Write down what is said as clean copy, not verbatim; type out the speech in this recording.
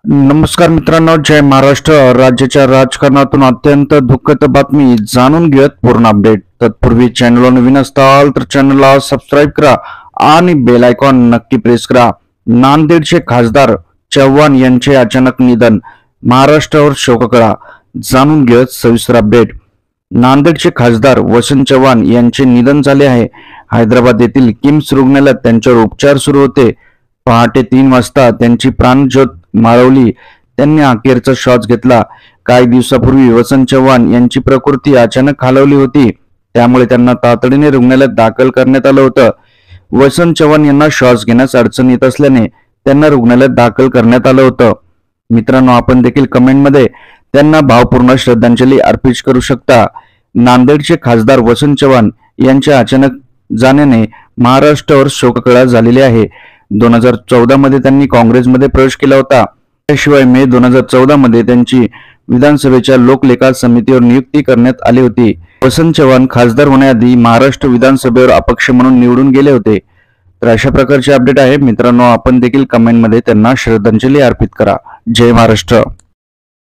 नमस्कार मित्रांनो, जय महाराष्ट्र. राज्याच्या राजकारणातून अत्यंत दुःखद बातमी जाणून घेत पूर्ण अपडेट. तत्पूर्वी चॅनलवर नवीन असताल तर चॅनलला सबस्क्राईब करा आणि बेल आयकॉन नक्की प्रेस करा. नांदेडचे खासदार चव्हाण यांचे अचानक निधन, महाराष्ट्रावर शोककळा. जाणून घेत सविस्तर अपडेट. नांदेडचे खासदार वसंत चव्हाण यांचे निधन झाले आहे. हैदराबाद येथील किम्स रुग्णालयात त्यांच्यावर उपचार सुरू होते. पहाटे 3 वाजता त्यांची प्राणज्योत माळवली. त्यांनी अखेरचा श्वास घेतला. काही दिवसापूर्वी वसंत चव्हाण यांची प्रकृती अचानक खालावली होती, त्यामुळे त्यांना तातडीने रुग्णालयात दाखल करण्यात आलं होतं. वसंत चव्हाण यांना श्वास घेण्यास अडचण येत असल्याने त्यांना रुग्णालयात दाखल करण्यात आलं होतं. मित्रांनो, आपण देखील कमेंटमध्ये त्यांना भावपूर्ण श्रद्धांजली अर्पित करू शकता. नांदेडचे खासदार वसंत चव्हाण यांच्या अचानक जाण्याने महाराष्ट्रावर शोककळा झालेली आहे. 2014 मध्ये त्यांनी काँग्रेसमध्ये प्रवेश केला होता. त्याशिवाय मे 2014 मध्ये त्यांची विधानसभेच्या लोकलेखा समितीवर नियुक्ती करण्यात आली होती. वसंत चव्हाण खासदार होण्याआधी महाराष्ट्र विधानसभेवर अपक्ष म्हणून निवडून गेले होते. तर अशा प्रकारचे अपडेट आहे मित्रांनो. आपण देखील कमेंटमध्ये त्यांना श्रद्धांजली अर्पित करा. जय महाराष्ट्र.